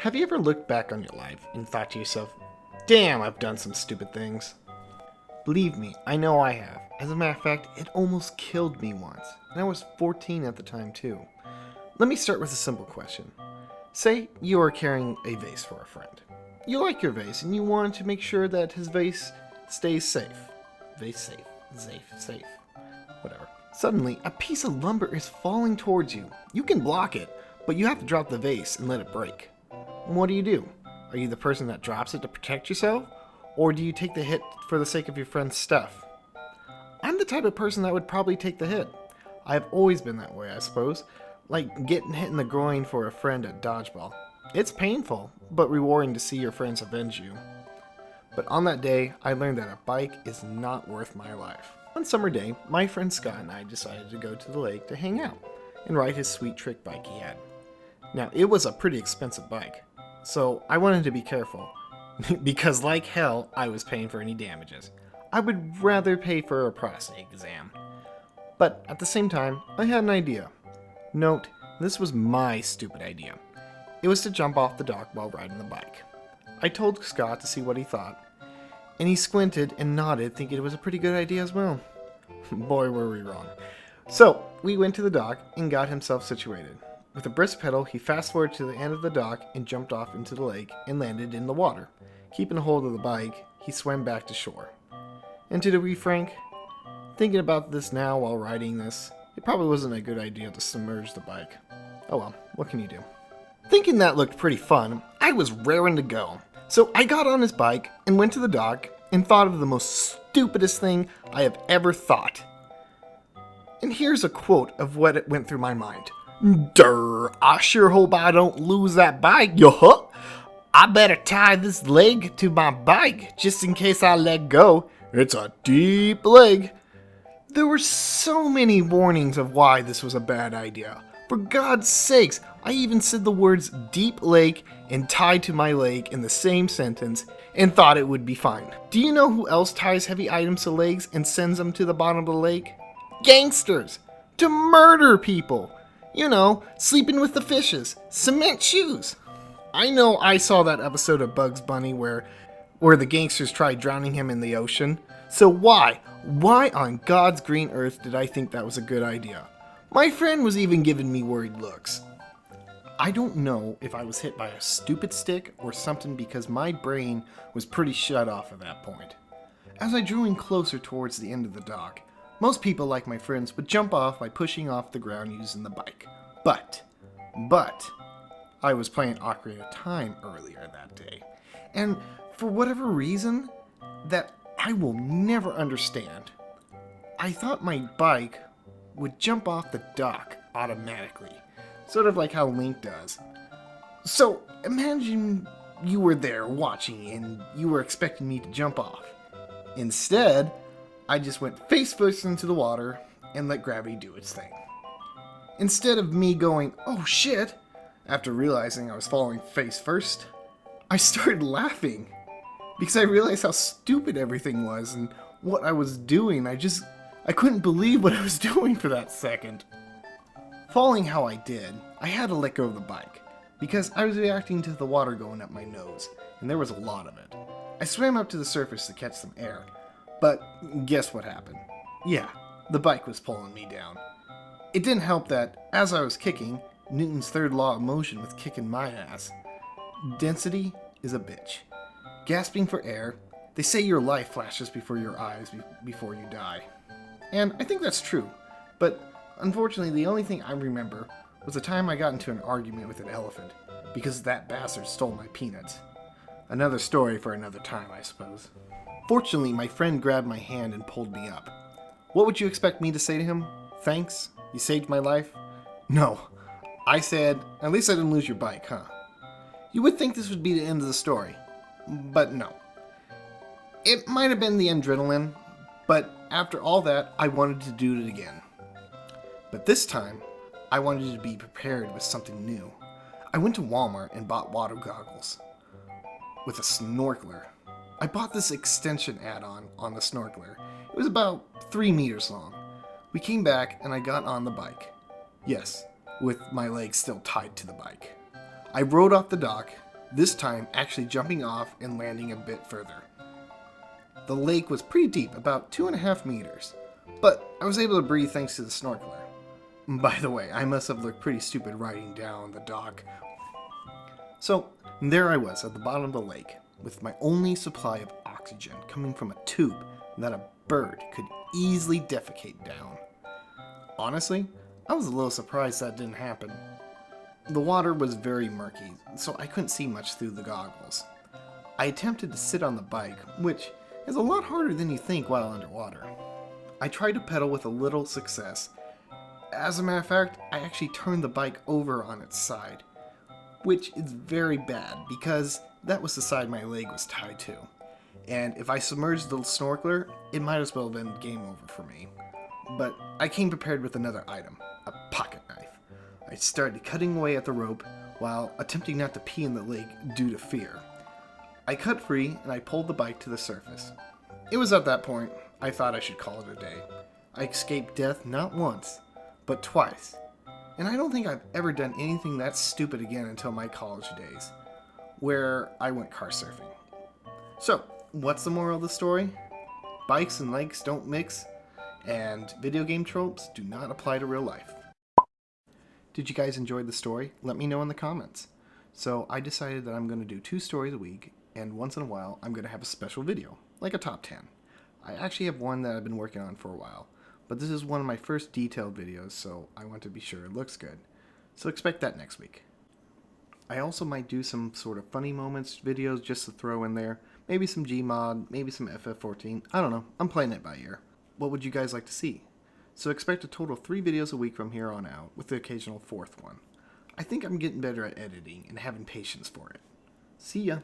Have you ever looked back on your life and thought to yourself, damn, I've done some stupid things? Believe me, I know I have. As a matter of fact, it almost killed me once. And I was 14 at the time too. Let me start with a simple question. Say you are carrying a vase for a friend. You like your vase and you want to make sure that his vase stays safe. Vase safe, whatever. Suddenly, a piece of lumber is falling towards you. You can block it, but you have to drop the vase and let it break. And what do? Are you the person that drops it to protect yourself? Or do you take the hit for the sake of your friend's stuff? I'm the type of person that would probably take the hit. I've always been that way, I suppose. Like getting hit in the groin for a friend at dodgeball. It's painful, but rewarding to see your friends avenge you. But on that day, I learned that a bike is not worth my life. One summer day, my friend Scott and I decided to go to the lake to hang out and ride his sweet trick bike he had. Now, it was a pretty expensive bike, so I wanted to be careful. Because like hell, I was paying for any damages. I would rather pay for a prostate exam. But at the same time, I had an idea. Note, this was my stupid idea. It was to jump off the dock while riding the bike. I told Scott to see what he thought, and he squinted and nodded, thinking it was a pretty good idea as well. Boy, were we wrong. So, we went to the dock and got himself situated. With a brisk pedal, he fast-forwarded to the end of the dock and jumped off into the lake and landed in the water. Keeping a hold of the bike, he swam back to shore. And to be frank, thinking about this now while riding this, it probably wasn't a good idea to submerge the bike. Oh well, what can you do? Thinking that looked pretty fun, I was raring to go. So I got on his bike and went to the dock and thought of the most stupidest thing I have ever thought. And here's a quote of what it went through my mind. Durr, I sure hope I don't lose that bike, yo. I better tie this leg to my bike just in case I let go. It's a deep leg. There were so many warnings of why this was a bad idea. For God's sakes, I even said the words deep lake and tied to my leg in the same sentence and thought it would be fine. Do you know who else ties heavy items to legs and sends them to the bottom of the lake? Gangsters! To murder people! You know, sleeping with the fishes, cement shoes. I know I saw that episode of Bugs Bunny where the gangsters tried drowning him in the ocean. So why on God's green earth did I think that was a good idea? My friend was even giving me worried looks. I don't know if I was hit by a stupid stick or something because my brain was pretty shut off at that point. As I drew in closer towards the end of the dock, most people like my friends would jump off by pushing off the ground using the bike. But, I was playing Ocarina of Time earlier that day. And for whatever reason that I will never understand, I thought my bike would jump off the dock automatically. Sort of like how Link does. So imagine you were there watching and you were expecting me to jump off. Instead, I just went face first into the water and let gravity do its thing. Instead of me going, oh shit, after realizing I was falling face first, I started laughing because I realized how stupid everything was and what I was doing. I couldn't believe what I was doing for that second. Falling how I did, I had to let go of the bike because I was reacting to the water going up my nose, and there was a lot of it. I swam up to the surface to catch some air, but guess what happened? Yeah, the bike was pulling me down. It didn't help that, as I was kicking, Newton's third law of motion was kicking my ass. Density is a bitch. Gasping for air, they say your life flashes before your eyes before you die. And I think that's true, but unfortunately the only thing I remember was the time I got into an argument with an elephant because that bastard stole my peanuts. Another story for another time, I suppose. Fortunately, my friend grabbed my hand and pulled me up. What would you expect me to say to him? Thanks? You saved my life? No. I said, at least I didn't lose your bike, huh? You would think this would be the end of the story, but no. It might have been the adrenaline, but after all that, I wanted to do it again. But this time, I wanted to be prepared with something new. I went to Walmart and bought water goggles with a snorkeler. I bought this extension add-on on the snorkeler. It was about 3 meters long. We came back and I got on the bike. Yes, with my legs still tied to the bike. I rode off the dock this time actually jumping off and landing a bit further. The lake was pretty deep, about 2.5 meters, but I was able to breathe thanks to the snorkeler. By the way, I must have looked pretty stupid riding down the dock. So, there I was at the bottom of the lake, with my only supply of oxygen coming from a tube that a bird could easily defecate down. Honestly, I was a little surprised that didn't happen. The water was very murky, so I couldn't see much through the goggles. I attempted to sit on the bike, which is a lot harder than you think while underwater. I tried to pedal with a little success. As a matter of fact, I actually turned the bike over on its side, which is very bad because that was the side my leg was tied to. And if I submerged the snorkeler, it might as well have been game over for me. But I came prepared with another item, a pocket knife. I started cutting away at the rope while attempting not to pee in the lake due to fear. I cut free and I pulled the bike to the surface. It was at that point I thought I should call it a day. I escaped death not once, but twice. And I don't think I've ever done anything that stupid again until my college days, where I went car surfing. So, what's the moral of the story? Bikes and lakes don't mix, and video game tropes do not apply to real life. Did you guys enjoy the story? Let me know in the comments. So I decided that I'm going to do 2 stories a week, and once in a while I'm going to have a special video, like a top 10. I actually have one that I've been working on for a while, but this is one of my first detailed videos, so I want to be sure it looks good. So expect that next week. I also might do some sort of funny moments videos just to throw in there. Maybe some Gmod, maybe some FF14. I don't know. I'm playing it by ear. What would you guys like to see? So expect a total of 3 videos a week from here on out, with the occasional 4th one. I think I'm getting better at editing and having patience for it. See ya!